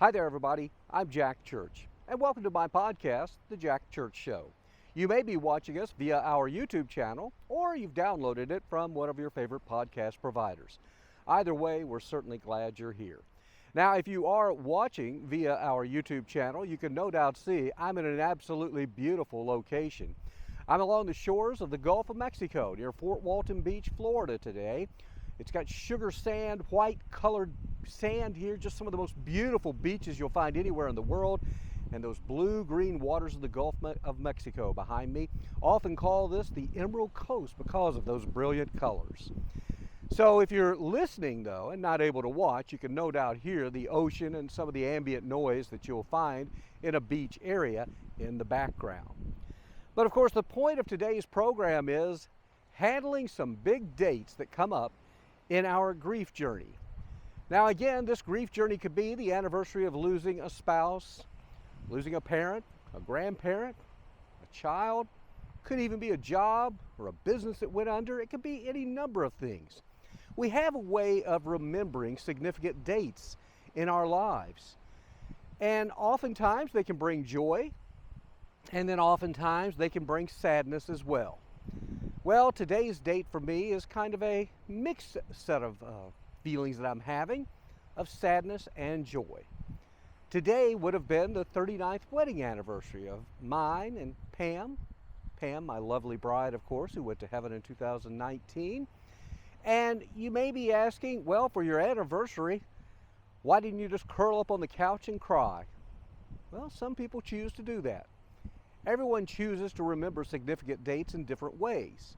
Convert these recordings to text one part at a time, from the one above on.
Hi there, everybody. I'm Jack Church, and welcome to my podcast, The Jack Church Show. You may be watching us via our YouTube channel, or you've downloaded it from one of your favorite podcast providers. Either way, we're certainly glad you're here. Now, if you are watching via our YouTube channel, you can no doubt see I'm in an absolutely beautiful location. I'm along the shores of the Gulf of Mexico near Fort Walton Beach, Florida today. It's got sugar sand, white colored sand here, just some of the most beautiful beaches you'll find anywhere in the world. And those blue-green waters of the Gulf of Mexico behind me often call this the Emerald Coast because of those brilliant colors. So if you're listening though and not able to watch, you can no doubt hear the ocean and some of the ambient noise that you'll find in a beach area in the background. But of course the point of today's program is handling some big dates that come up in our grief journey. Now again, this grief journey could be the anniversary of losing a spouse, losing a parent, a grandparent, a child, could even be a job or a business that went under. It could be any number of things. We have a way of remembering significant dates in our lives. And oftentimes they can bring joy, and then oftentimes they can bring sadness as well. Well, today's date for me is kind of a mixed set of feelings that I'm having of sadness and joy. Today would have been the 39th wedding anniversary of mine and Pam. Pam, my lovely bride, of course, who went to heaven in 2019. And you may be asking, well, for your anniversary, why didn't you just curl up on the couch and cry? Well, some people choose to do that. Everyone chooses to remember significant dates in different ways.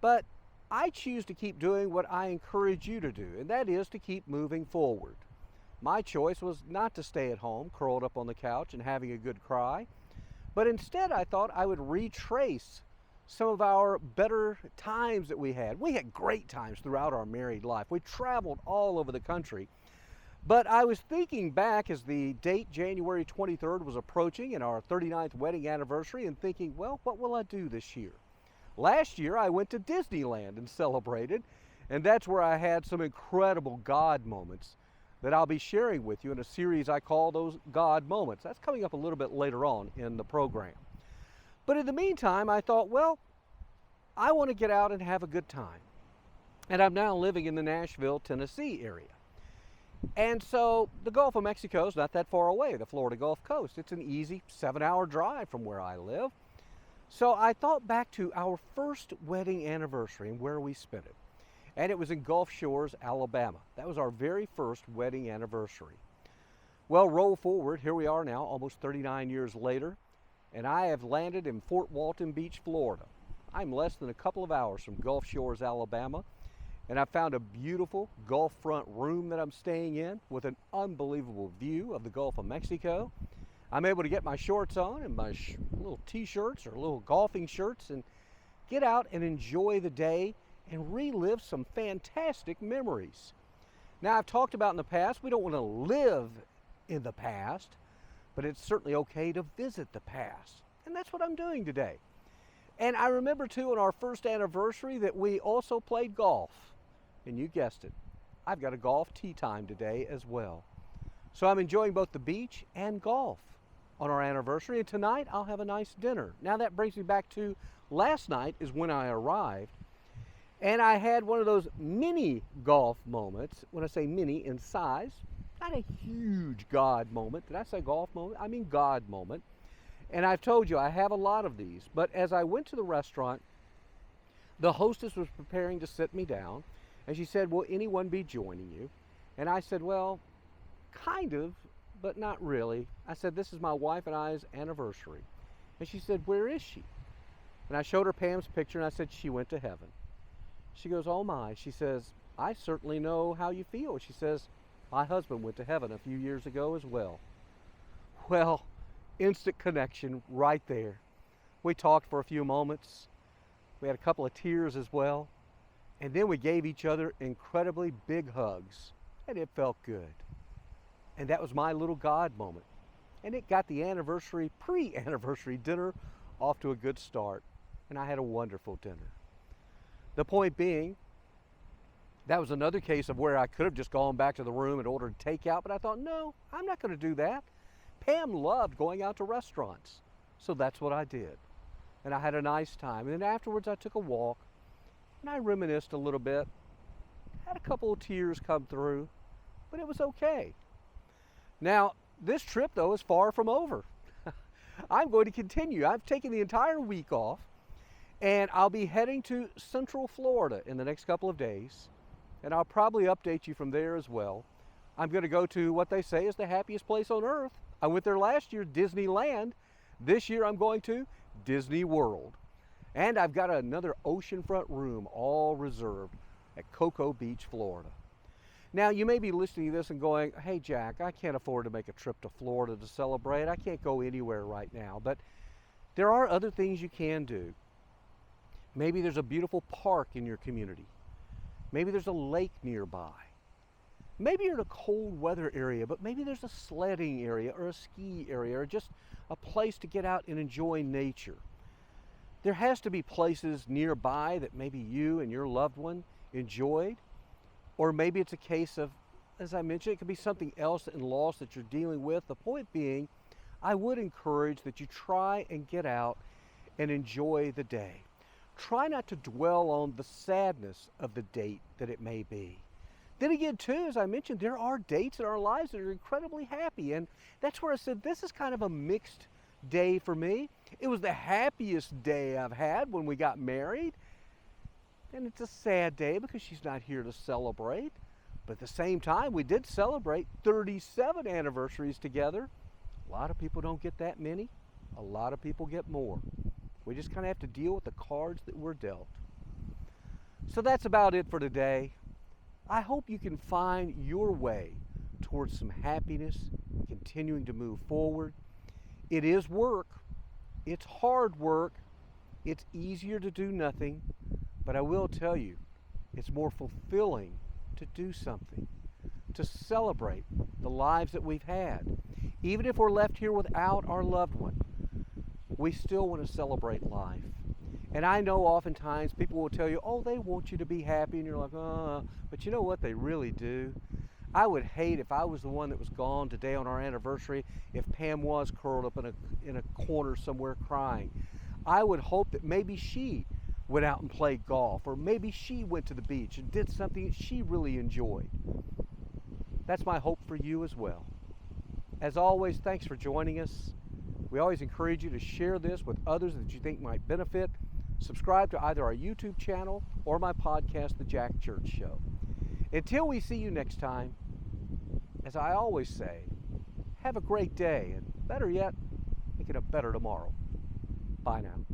But I choose to keep doing what I encourage you to do, and that is to keep moving forward. My choice was not to stay at home, curled up on the couch and having a good cry, but instead I thought I would retrace some of our better times that we had. We had great times throughout our married life. We traveled all over the country. But I was thinking back as the date January 23rd was approaching and our 39th wedding anniversary and thinking, well, what will I do this year? Last year I went to Disneyland and celebrated, and that's where I had some incredible God moments that I'll be sharing with you in a series I call those God moments. That's coming up a little bit later on in the program. But in the meantime, I thought, well, I want to get out and have a good time. And I'm now living in the Nashville, Tennessee area. And so the Gulf of Mexico is not that far away, the Florida Gulf Coast. It's an easy 7-hour drive from where I live. So I thought back to our first wedding anniversary and where we spent it. And it was in Gulf Shores, Alabama. That was our very first wedding anniversary. Well, roll forward, here we are now, almost 39 years later, and I have landed in Fort Walton Beach, Florida. I'm less than a couple of hours from Gulf Shores, Alabama. And I found a beautiful Gulf front room that I'm staying in with an unbelievable view of the Gulf of Mexico. I'm able to get my shorts on and my little t-shirts or little golfing shirts and get out and enjoy the day and relive some fantastic memories. Now, I've talked about in the past, we don't want to live in the past, but it's certainly okay to visit the past. And that's what I'm doing today. And I remember too on our first anniversary that we also played golf. And you guessed it, I've got a golf tee time today as well. So I'm enjoying both the beach and golf on our anniversary, and tonight I'll have a nice dinner. Now that brings me back to last night is when I arrived, and I had one of those mini golf moments. When I say mini in size, not a huge God moment. Did I say golf moment? I mean God moment. And I've told you I have a lot of these, but as I went to the restaurant, the hostess was preparing to sit me down. And she said, will anyone be joining you? And I said, well, kind of, but not really. I said, this is my wife and I's anniversary. And she said, where is she? And I showed her Pam's picture and I said, she went to heaven. She goes, oh my. She says, I certainly know how you feel. She says, my husband went to heaven a few years ago as well. Well, instant connection right there. We talked for a few moments. We had a couple of tears as well. And then we gave each other incredibly big hugs, and it felt good. And that was my little God moment. And it got the pre-anniversary dinner off to a good start. And I had a wonderful dinner. The point being, That was another case of where I could have just gone back to the room and ordered takeout, but I thought, no, I'm not going to do that. Pam loved going out to restaurants, so that's what I did. And I had a nice time. And then afterwards I took a walk, and I reminisced a little bit. Had a couple of tears come through, but it was okay. Now, this trip, though, is far from over. I'm going to continue. I've taken the entire week off, and I'll be heading to Central Florida in the next couple of days, and I'll probably update you from there as well. I'm going to go to what they say is the happiest place on earth. I went there last year, Disneyland. This year I'm going to Disney World. And I've got another oceanfront room all reserved at Cocoa Beach, Florida. Now, you may be listening to this and going, hey, Jack, I can't afford to make a trip to Florida to celebrate. I can't go anywhere right now. But there are other things you can do. Maybe there's a beautiful park in your community. Maybe there's a lake nearby. Maybe you're in a cold weather area, but maybe there's a sledding area or a ski area or just a place to get out and enjoy nature. There has to be places nearby that maybe you and your loved one enjoyed. Or maybe it's a case of, as I mentioned, it could be something else in loss that you're dealing with. The point being, I would encourage that you try and get out and enjoy the day. Try not to dwell on the sadness of the date that it may be. Then again, too, as I mentioned, there are dates in our lives that are incredibly happy. And that's where I said this is kind of a mixed day for me. It was the happiest day I've had when we got married. And it's a sad day because she's not here to celebrate. But at the same time, we did celebrate 37 anniversaries together. A lot of people don't get that many. A lot of people get more. We just kind of have to deal with the cards that we're dealt. So that's about it for today. I hope you can find your way towards some happiness, continuing to move forward. It is work. It's hard work. It's easier to do nothing. But I will tell you, it's more fulfilling to do something, to celebrate the lives that we've had. Even if we're left here without our loved one, we still want to celebrate life. And I know oftentimes people will tell you, oh, they want you to be happy, and you're like, but you know what? They really do. I would hate if I was the one that was gone today on our anniversary, if Pam was curled up in a corner somewhere crying. I would hope that maybe she went out and played golf, or maybe she went to the beach and did something that she really enjoyed. That's my hope for you as well. As always, thanks for joining us. We always encourage you to share this with others that you think might benefit. Subscribe to either our YouTube channel or my podcast, The Jack Church Show. Until we see you next time, as I always say, have a great day, and better yet, make it a better tomorrow. Bye now.